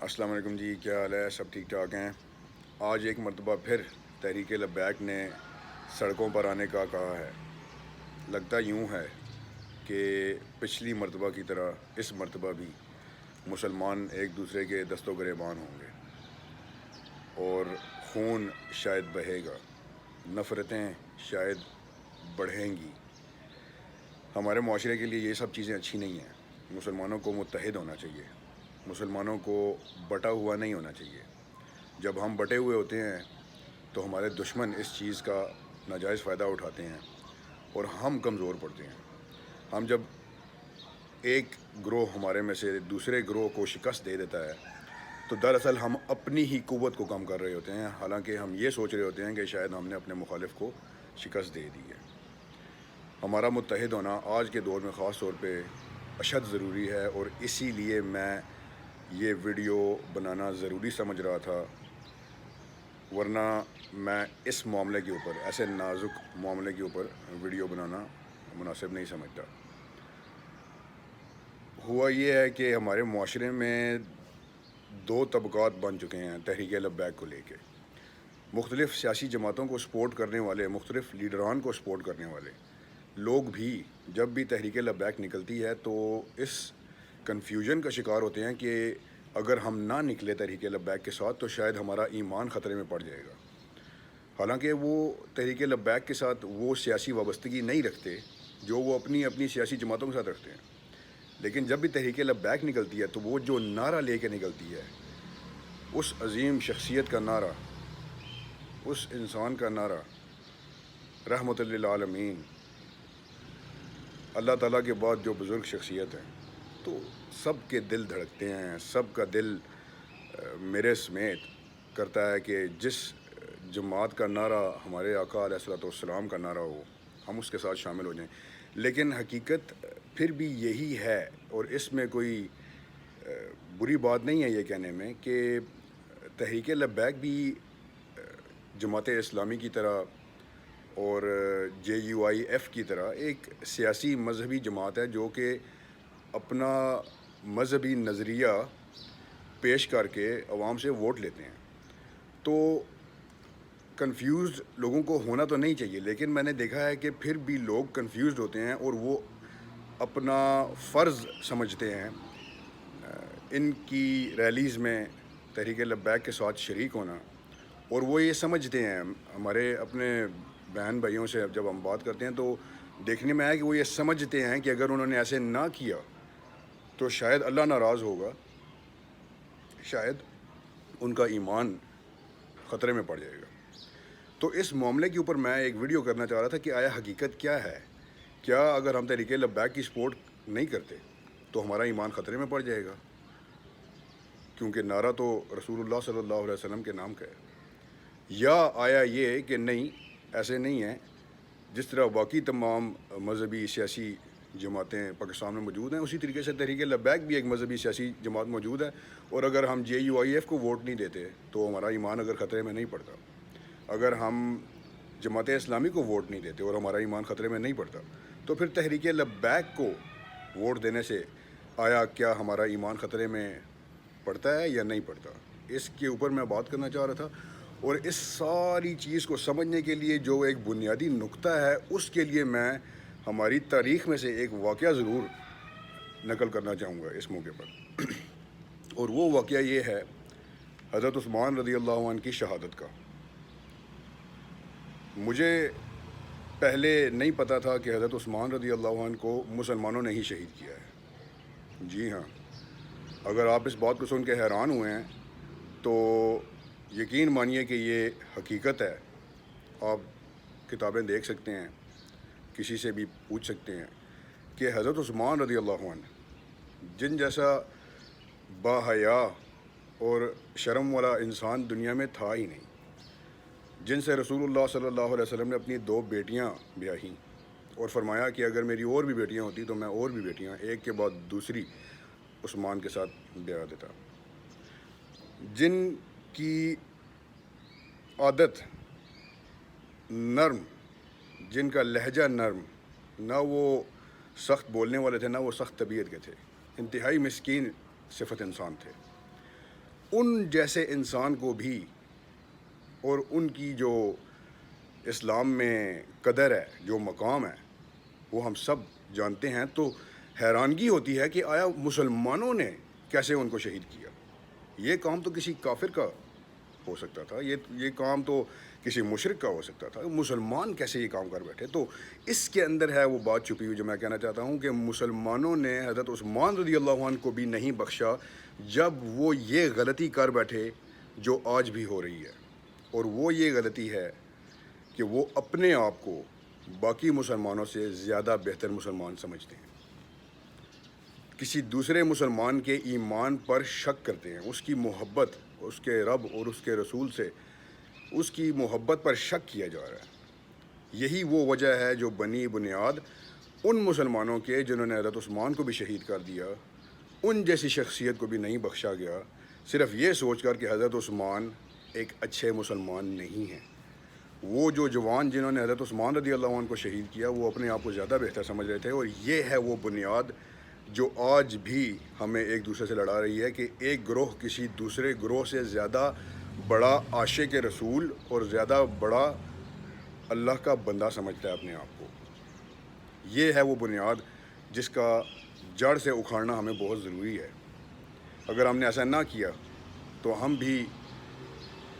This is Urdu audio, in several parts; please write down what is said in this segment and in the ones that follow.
السلام علیکم جی، کیا حال ہے؟ سب ٹھیک ٹھاک ہیں؟ آج ایک مرتبہ پھر تحریک لبیک نے سڑکوں پر آنے کا کہا ہے۔ لگتا یوں ہے کہ پچھلی مرتبہ کی طرح اس مرتبہ بھی مسلمان ایک دوسرے کے دست و گریبان ہوں گے اور خون شاید بہے گا، نفرتیں شاید بڑھیں گی۔ ہمارے معاشرے کے لیے یہ سب چیزیں اچھی نہیں ہیں۔ مسلمانوں کو متحد ہونا چاہیے، مسلمانوں کو بٹا ہوا نہیں ہونا چاہیے۔ جب ہم بٹے ہوئے ہوتے ہیں تو ہمارے دشمن اس چیز کا ناجائز فائدہ اٹھاتے ہیں اور ہم کمزور پڑتے ہیں۔ ہم جب ایک گروہ ہمارے میں سے دوسرے گروہ کو شکست دے دیتا ہے تو دراصل ہم اپنی ہی قوت کو کم کر رہے ہوتے ہیں، حالانکہ ہم یہ سوچ رہے ہوتے ہیں کہ شاید ہم نے اپنے مخالف کو شکست دے دی ہے۔ ہمارا متحد ہونا آج کے دور میں خاص طور پہ اشد ضروری ہے، اور اسی لیے میں یہ ویڈیو بنانا ضروری سمجھ رہا تھا، ورنہ میں اس معاملے کے اوپر، ایسے نازک معاملے کے اوپر ویڈیو بنانا مناسب نہیں سمجھتا۔ ہوا یہ ہے کہ ہمارے معاشرے میں دو طبقات بن چکے ہیں تحریک لبیک کو لے کے۔ مختلف سیاسی جماعتوں کو سپورٹ کرنے والے، مختلف لیڈران کو سپورٹ کرنے والے لوگ بھی جب بھی تحریک لبیک نکلتی ہے تو اس کنفیوژن کا شکار ہوتے ہیں کہ اگر ہم نہ نکلے تحریک لبیک کے ساتھ تو شاید ہمارا ایمان خطرے میں پڑ جائے گا۔ حالانکہ وہ تحریک لبیک کے ساتھ وہ سیاسی وابستگی نہیں رکھتے جو وہ اپنی سیاسی جماعتوں کے ساتھ رکھتے ہیں، لیکن جب بھی تحریک لبیک نکلتی ہے تو وہ جو نعرہ لے کے نکلتی ہے، اس عظیم شخصیت کا نعرہ، اس انسان کا نعرہ، رحمت للعالمین، اللہ تعالیٰ کے بعد جو بزرگ شخصیت ہیں، تو سب کے دل دھڑکتے ہیں، سب کا دل میرے سمیت کرتا ہے کہ جس جماعت کا نعرہ ہمارے آقا علیہ الصلوۃ والسلام کا نعرہ ہو، ہم اس کے ساتھ شامل ہو جائیں۔ لیکن حقیقت پھر بھی یہی ہے، اور اس میں کوئی بری بات نہیں ہے یہ کہنے میں کہ تحریک لبیک بھی جماعت اسلامی کی طرح اور JUIF کی طرح ایک سیاسی مذہبی جماعت ہے جو کہ اپنا مذہبی نظریہ پیش کر کے عوام سے ووٹ لیتے ہیں۔ تو کنفیوزڈ لوگوں کو ہونا تو نہیں چاہیے، لیکن میں نے دیکھا ہے کہ پھر بھی لوگ کنفیوزڈ ہوتے ہیں اور وہ اپنا فرض سمجھتے ہیں ان کی ریلیز میں تحریک لبیک کے ساتھ شریک ہونا، اور وہ یہ سمجھتے ہیں، ہمارے اپنے بہن بھائیوں سے جب ہم بات کرتے ہیں تو دیکھنے میں آیا کہ وہ یہ سمجھتے ہیں کہ اگر انہوں نے ایسے نہ کیا تو شاید اللہ ناراض ہوگا، شاید ان کا ایمان خطرے میں پڑ جائے گا۔ تو اس معاملے کے اوپر میں ایک ویڈیو کرنا چاہ رہا تھا کہ آیا حقیقت کیا ہے؟ کیا اگر ہم تحریک لبیک کی سپورٹ نہیں کرتے تو ہمارا ایمان خطرے میں پڑ جائے گا؟ کیونکہ نعرہ تو رسول اللہ صلی اللہ علیہ وسلم کے نام کا ہے۔ یا آیا یہ کہ نہیں، ایسے نہیں ہے، جس طرح باقی تمام مذہبی سیاسی جماعتیں پاکستان میں موجود ہیں اسی طریقے سے تحریک لبیک بھی ایک مذہبی سیاسی جماعت موجود ہے، اور اگر ہم JUIF کو ووٹ نہیں دیتے تو ہمارا ایمان اگر خطرے میں نہیں پڑتا، اگر ہم جماعت اسلامی کو ووٹ نہیں دیتے اور ہمارا ایمان خطرے میں نہیں پڑتا، تو پھر تحریک لبیک کو ووٹ دینے سے آیا کیا ہمارا ایمان خطرے میں پڑتا ہے یا نہیں پڑتا؟ اس کے اوپر میں بات کرنا چاہ رہا تھا، اور اس ساری چیز کو سمجھنے کے لیے جو ایک بنیادی نقطہ ہے اس کے لیے میں ہماری تاریخ میں سے ایک واقعہ ضرور نقل کرنا چاہوں گا اس موقع پر، اور وہ واقعہ یہ ہے حضرت عثمان رضی اللہ عنہ کی شہادت کا۔ مجھے پہلے نہیں پتہ تھا کہ حضرت عثمان رضی اللہ عنہ کو مسلمانوں نے ہی شہید کیا ہے۔ جی ہاں، اگر آپ اس بات کو سن کے حیران ہوئے ہیں تو یقین مانیے کہ یہ حقیقت ہے۔ آپ کتابیں دیکھ سکتے ہیں، کسی سے بھی پوچھ سکتے ہیں کہ حضرت عثمان رضی اللہ عنہ جن جیسا باحیا اور شرم والا انسان دنیا میں تھا ہی نہیں، جن سے رسول اللہ صلی اللہ علیہ وسلم نے اپنی 2 بیٹیاں بیاہی اور فرمایا کہ اگر میری اور بھی بیٹیاں ہوتی تو میں اور بھی بیٹیاں ایک کے بعد دوسری عثمان کے ساتھ بیاہ دیتا، جن کی عادت نرم، جن کا لہجہ نرم، نہ وہ سخت بولنے والے تھے نہ وہ سخت طبیعت کے تھے، انتہائی مسکین صفت انسان تھے، ان جیسے انسان کو بھی اور ان کی جو اسلام میں قدر ہے، جو مقام ہے، وہ ہم سب جانتے ہیں. تو حیرانگی ہوتی ہے کہ آیا مسلمانوں نے کیسے ان کو شہید کیا؟ یہ کام تو کسی کافر کا ہو سکتا تھا، یہ کام تو کسی مشرک کا ہو سکتا تھا. مسلمان کیسے یہ کام کر بیٹھے؟ تو اس کے اندر ہے وہ بات چھپی ہوئی جو میں کہنا چاہتا ہوں کہ مسلمانوں نے حضرت عثمان رضی اللہ عنہ کو بھی نہیں بخشا جب وہ یہ غلطی کر بیٹھے جو آج بھی ہو رہی ہے. اور وہ یہ غلطی ہے کہ وہ اپنے آپ کو باقی مسلمانوں سے زیادہ بہتر مسلمان سمجھتے ہیں، کسی دوسرے مسلمان کے ایمان پر شک کرتے ہیں، اس کی محبت، اس کے رب اور اس کے رسول سے اس کی محبت پر شک کیا جا رہا ہے. یہی وہ وجہ ہے جو بنی بنیاد ان مسلمانوں کے جنہوں نے حضرت عثمان کو بھی شہید کر دیا، ان جیسی شخصیت کو بھی نہیں بخشا گیا، صرف یہ سوچ کر کہ حضرت عثمان ایک اچھے مسلمان نہیں ہیں. وہ جو جوان جنہوں نے حضرت عثمان رضی اللہ عنہ کو شہید کیا، وہ اپنے آپ کو زیادہ بہتر سمجھ رہے تھے. اور یہ ہے وہ بنیاد جو آج بھی ہمیں ایک دوسرے سے لڑا رہی ہے کہ ایک گروہ کسی دوسرے گروہ سے زیادہ بڑا عاشق رسول اور زیادہ بڑا اللہ کا بندہ سمجھتا ہے اپنے آپ کو. یہ ہے وہ بنیاد جس کا جڑ سے اکھاڑنا ہمیں بہت ضروری ہے. اگر ہم نے ایسا نہ کیا تو ہم بھی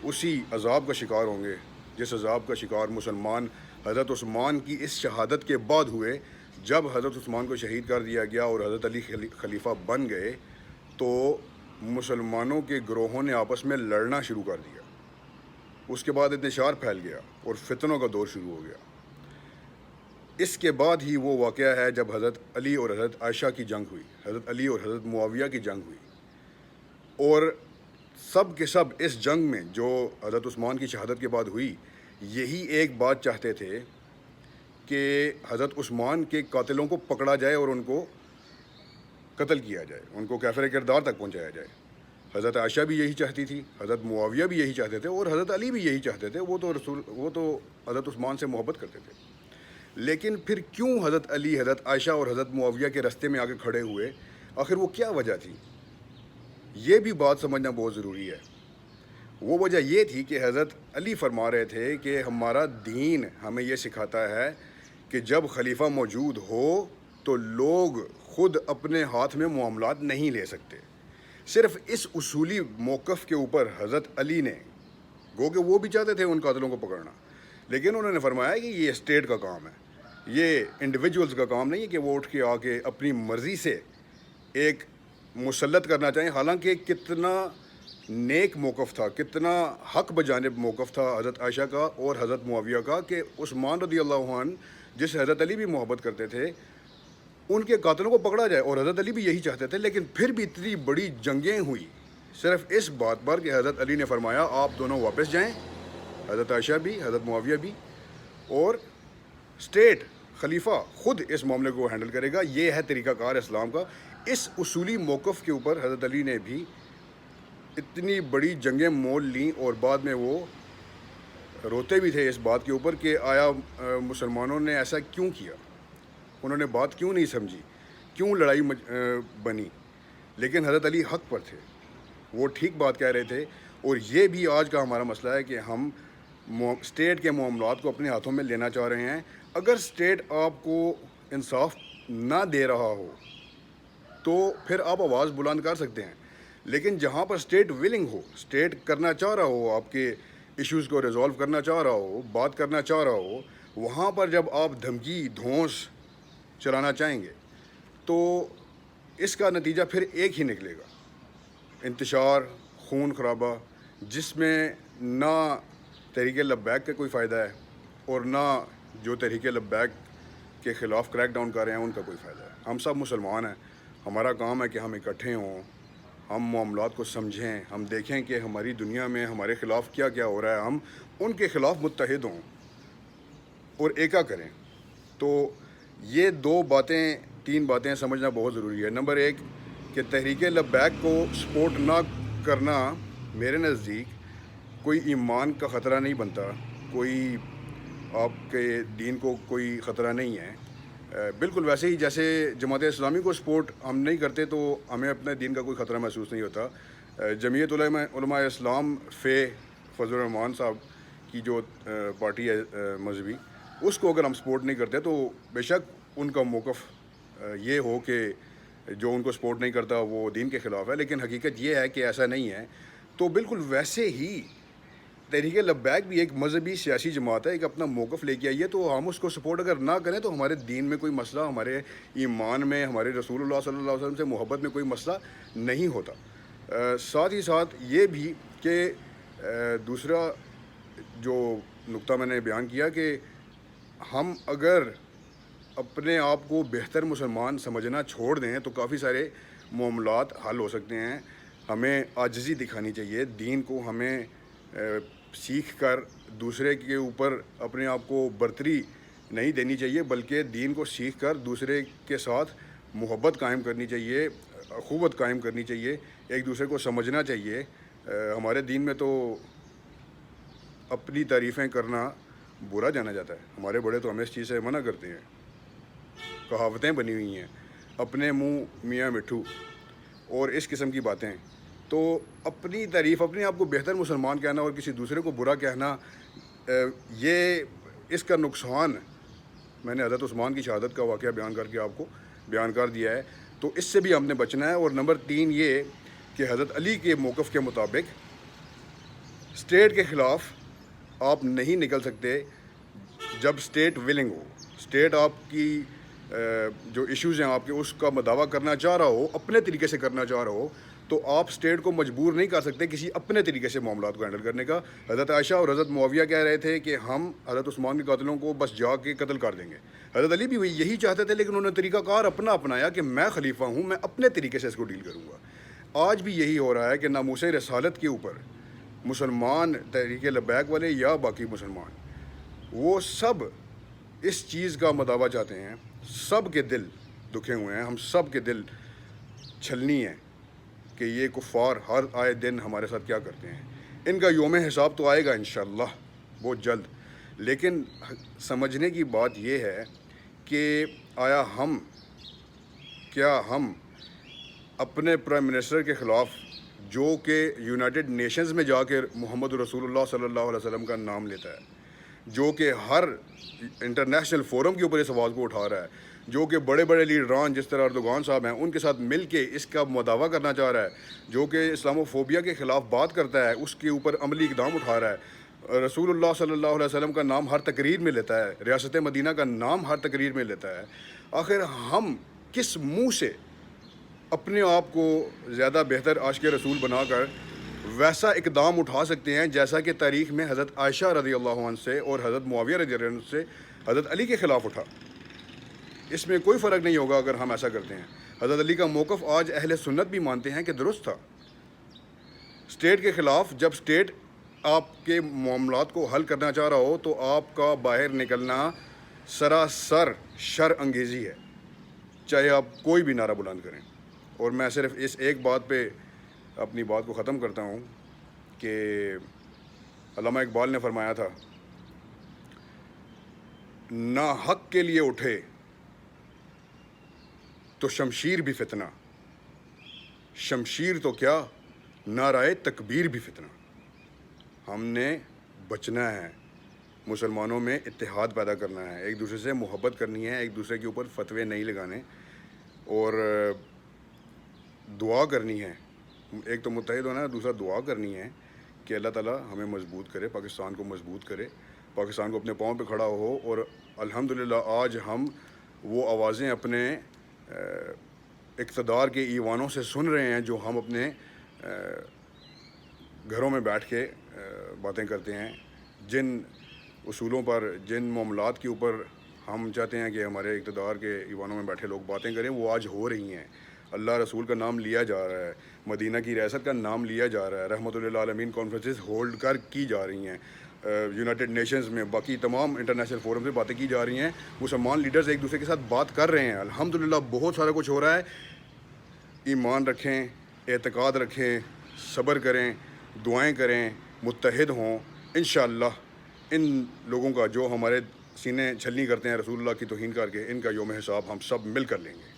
اسی عذاب کا شکار ہوں گے جس عذاب کا شکار مسلمان حضرت عثمان کی اس شہادت کے بعد ہوئے. جب حضرت عثمان کو شہید کر دیا گیا اور حضرت علی خلیفہ بن گئے تو مسلمانوں کے گروہوں نے آپس میں لڑنا شروع کر دیا. اس کے بعد انتشار پھیل گیا اور فتنوں کا دور شروع ہو گیا. اس کے بعد ہی وہ واقعہ ہے جب حضرت علی اور حضرت عائشہ کی جنگ ہوئی، حضرت علی اور حضرت معاویہ کی جنگ ہوئی. اور سب کے سب اس جنگ میں جو حضرت عثمان کی شہادت کے بعد ہوئی، یہی ایک بات چاہتے تھے کہ حضرت عثمان کے قاتلوں کو پکڑا جائے اور ان کو قتل کیا جائے، ان کو کافر کردار تک پہنچایا جائے. حضرت عائشہ بھی یہی چاہتی تھی، حضرت معاویہ بھی یہی چاہتے تھے اور حضرت علی بھی یہی چاہتے تھے. وہ تو حضرت عثمان سے محبت کرتے تھے. لیکن پھر کیوں حضرت علی، حضرت عائشہ اور حضرت معاویہ کے رستے میں آ کے کھڑے ہوئے؟ آخر وہ کیا وجہ تھی؟ یہ بھی بات سمجھنا بہت ضروری ہے. وہ وجہ یہ تھی کہ حضرت علی فرما رہے تھے کہ ہمارا دین ہمیں یہ سکھاتا ہے کہ جب خلیفہ موجود ہو تو لوگ خود اپنے ہاتھ میں معاملات نہیں لے سکتے. صرف اس اصولی موقف کے اوپر حضرت علی نے، گو کہ وہ بھی چاہتے تھے ان قاتلوں کو پکڑنا، لیکن انہوں نے فرمایا کہ یہ اسٹیٹ کا کام ہے، یہ انڈیویجولز کا کام نہیں ہے کہ وہ اٹھ کے آ کے اپنی مرضی سے ایک مسلط کرنا چاہیں. حالانکہ کتنا نیک موقف تھا، کتنا حق بجانب موقف تھا حضرت عائشہ کا اور حضرت معاویہ کا کہ عثمان رضی اللہ عنہ جس سے حضرت علی بھی محبت کرتے تھے، ان کے قاتلوں کو پکڑا جائے. اور حضرت علی بھی یہی چاہتے تھے. لیکن پھر بھی اتنی بڑی جنگیں ہوئی صرف اس بات پر کہ حضرت علی نے فرمایا آپ دونوں واپس جائیں، حضرت عائشہ بھی، حضرت معاویہ بھی، اور اسٹیٹ خلیفہ خود اس معاملے کو ہینڈل کرے گا. یہ ہے طریقہ کار اسلام کا. اس اصولی موقف کے اوپر حضرت علی نے بھی اتنی بڑی جنگیں مول لیں اور بعد میں وہ روتے بھی تھے اس بات کے اوپر کہ آیا مسلمانوں نے ایسا کیوں کیا، انہوں نے بات کیوں نہیں سمجھی، کیوں لڑائی بنی. لیکن حضرت علی حق پر تھے، وہ ٹھیک بات کہہ رہے تھے. اور یہ بھی آج کا ہمارا مسئلہ ہے کہ ہم اسٹیٹ کے معاملات کو اپنے ہاتھوں میں لینا چاہ رہے ہیں. اگر اسٹیٹ آپ کو انصاف نہ دے رہا ہو تو پھر آپ آواز بلند کر سکتے ہیں. لیکن جہاں پر اسٹیٹ ولنگ ہو، اسٹیٹ کرنا چاہ رہا ہو، آپ کے ایشوز کو ریزالو کرنا چاہ رہا ہو، بات کرنا چاہ رہا ہو، وہاں پر جب آپ دھمکی دھونس چلانا چاہیں گے تو اس کا نتیجہ پھر ایک ہی نکلے گا، انتشار، خون خرابہ، جس میں نہ تحریک لبیک کا کوئی فائدہ ہے اور نہ جو تحریک لبیک کے خلاف کریک ڈاؤن کر رہے ہیں ان کا کوئی فائدہ ہے. ہم سب مسلمان ہیں، ہمارا کام ہے کہ ہم اکٹھے ہوں، ہم معاملات کو سمجھیں، ہم دیکھیں کہ ہماری دنیا میں ہمارے خلاف کیا کیا ہو رہا ہے، ہم ان کے خلاف متحد ہوں اور ایکا کریں. تو یہ تین باتیں سمجھنا بہت ضروری ہے. نمبر ایک کہ تحریک لبیک کو سپورٹ نہ کرنا میرے نزدیک کوئی ایمان کا خطرہ نہیں بنتا، کوئی آپ کے دین کو کوئی خطرہ نہیں ہے. بالکل ویسے ہی جیسے جماعت اسلامی کو سپورٹ ہم نہیں کرتے تو ہمیں اپنے دین کا کوئی خطرہ محسوس نہیں ہوتا. جمعیت علماء اسلام فضل الرحمان صاحب کی جو پارٹی ہے مذہبی، اس کو اگر ہم سپورٹ نہیں کرتے تو بے شک ان کا موقف یہ ہو کہ جو ان کو سپورٹ نہیں کرتا وہ دین کے خلاف ہے، لیکن حقیقت یہ ہے کہ ایسا نہیں ہے. تو بالکل ویسے ہی تحریک لبیک بھی ایک مذہبی سیاسی جماعت ہے، ایک اپنا موقف لے کے آئی ہے، تو ہم اس کو سپورٹ اگر نہ کریں تو ہمارے دین میں کوئی مسئلہ، ہمارے ایمان میں، ہمارے رسول اللہ صلی اللہ علیہ وسلم سے محبت میں کوئی مسئلہ نہیں ہوتا. ساتھ ہی ساتھ یہ بھی کہ دوسرا جو نقطہ میں نے بیان کیا کہ ہم اگر اپنے آپ کو بہتر مسلمان سمجھنا چھوڑ دیں تو کافی سارے معاملات حل ہو سکتے ہیں. ہمیں عاجزی دکھانی چاہیے، دین کو ہمیں سیکھ کر دوسرے کے اوپر اپنے آپ کو برتری نہیں دینی چاہیے، بلکہ دین کو سیکھ کر دوسرے کے ساتھ محبت قائم کرنی چاہیے، اخوت قائم کرنی چاہیے، ایک دوسرے کو سمجھنا چاہیے. ہمارے دین میں تو اپنی تعریفیں کرنا برا جانا جاتا ہے. ہمارے بڑے تو ہمیں اس چیز سے منع کرتے ہیں. کہاوتیں بنی ہوئی ہیں، اپنے منہ میاں مٹھو اور اس قسم کی باتیں. تو اپنی تعریف، اپنے آپ کو بہتر مسلمان کہنا اور کسی دوسرے کو برا کہنا، یہ اس کا نقصان میں نے حضرت عثمان کی شہادت کا واقعہ بیان کر کے آپ کو بیان کر دیا ہے. تو اس سے بھی ہم نے بچنا ہے. اور نمبر 3 یہ کہ حضرت علی کے موقف کے مطابق اسٹیٹ کے خلاف آپ نہیں نکل سکتے جب اسٹیٹ ولنگ ہو. اسٹیٹ آپ کی جو ایشوز ہیں آپ کے، اس کا مداوع کرنا چاہ رہا ہو، اپنے طریقے سے کرنا چاہ رہا ہو، تو آپ اسٹیٹ کو مجبور نہیں کر سکتے کسی اپنے طریقے سے معاملات کو ہینڈل کرنے کا. حضرت عائشہ اور حضرت معاویہ کہہ رہے تھے کہ ہم حضرت عثمان کے قاتلوں کو بس جا کے قتل کر دیں گے. حضرت علی بھی یہی چاہتے تھے، لیکن انہوں نے طریقہ کار اپنا اپنایا کہ میں خلیفہ ہوں، میں اپنے طریقے سے اس کو ڈیل کروں گا. آج بھی یہی ہو رہا ہے کہ ناموس رسالت کے اوپر مسلمان تحریک لبیک والے یا باقی مسلمان، وہ سب اس چیز کا مداوع چاہتے ہیں. سب کے دل دکھے ہوئے ہیں، ہم سب کے دل چھلنی ہیں کہ یہ کفار ہر آئے دن ہمارے ساتھ کیا کرتے ہیں. ان کا یوم حساب تو آئے گا انشاءاللہ بہت جلد. لیکن سمجھنے کی بات یہ ہے کہ آیا ہم اپنے پرائم منسٹر کے خلاف، جو کہ یونائٹڈ نیشنز میں جا کے محمد رسول اللہ صلی اللہ علیہ وسلم کا نام لیتا ہے، جو کہ ہر انٹرنیشنل فورم کے اوپر اس آواز کو اٹھا رہا ہے، جو کہ بڑے بڑے لیڈران جس طرح اردوغان صاحب ہیں ان کے ساتھ مل کے اس کا مداوع کرنا چاہ رہا ہے، جو کہ اسلام و فوبیا کے خلاف بات کرتا ہے، اس کے اوپر عملی اقدام اٹھا رہا ہے، رسول اللہ صلی اللہ علیہ وسلم کا نام ہر تقریر میں لیتا ہے، ریاست مدینہ کا نام ہر تقریر میں لیتا ہے. آخر ہم کس منہ سے اپنے آپ کو زیادہ بہتر عاشق رسول بنا کر ویسا اقدام اٹھا سکتے ہیں جیسا کہ تاریخ میں حضرت عائشہ رضی اللہ عنہ سے اور حضرت معاویہ رضی اللہ عنہ سے حضرت علی کے خلاف اٹھا؟ اس میں کوئی فرق نہیں ہوگا اگر ہم ایسا کرتے ہیں. حضرت علی کا موقف آج اہل سنت بھی مانتے ہیں کہ درست تھا. اسٹیٹ کے خلاف جب اسٹیٹ آپ کے معاملات کو حل کرنا چاہ رہا ہو تو آپ کا باہر نکلنا سراسر شر انگیزی ہے، چاہے آپ کوئی بھی نعرہ بلند کریں. اور میں صرف اس ایک بات پہ اپنی بات کو ختم کرتا ہوں کہ علامہ اقبال نے فرمایا تھا، نہ حق کے لیے اٹھے تو شمشیر بھی فتنہ، شمشیر تو کیا نعرہ تکبیر بھی فتنہ. ہم نے بچنا ہے، مسلمانوں میں اتحاد پیدا کرنا ہے، ایک دوسرے سے محبت کرنی ہے، ایک دوسرے کے اوپر فتوے نہیں لگانے، اور دعا کرنی ہے. ایک تو متحد ہونا ہے، دوسرا دعا کرنی ہے کہ اللہ تعالیٰ ہمیں مضبوط کرے، پاکستان کو مضبوط کرے، پاکستان کو اپنے پاؤں پہ کھڑا ہو. اور الحمدللہ آج ہم وہ آوازیں اپنے اقتدار کے ایوانوں سے سن رہے ہیں جو ہم اپنے گھروں میں بیٹھ کے باتیں کرتے ہیں. جن اصولوں پر، جن معاملات کے اوپر ہم چاہتے ہیں کہ ہمارے اقتدار کے ایوانوں میں بیٹھے لوگ باتیں کریں، وہ آج ہو رہی ہیں. اللہ رسول کا نام لیا جا رہا ہے، مدینہ کی ریاست کا نام لیا جا رہا ہے، رحمۃ للعالمین کانفرنسز ہولڈ کی جا رہی ہیں، یونائٹڈ نیشنز میں، باقی تمام انٹرنیشنل فورم سے باتیں کی جا رہی ہیں. مسلمان لیڈرز ایک دوسرے کے ساتھ بات کر رہے ہیں. الحمدللہ بہت سارا کچھ ہو رہا ہے. ایمان رکھیں، اعتقاد رکھیں، صبر کریں، دعائیں کریں، متحد ہوں. انشاءاللہ ان لوگوں کا جو ہمارے سینے چھلنی کرتے ہیں رسول اللہ کی توہین کر کے، ان کا یوم حساب ہم سب مل کر لیں گے.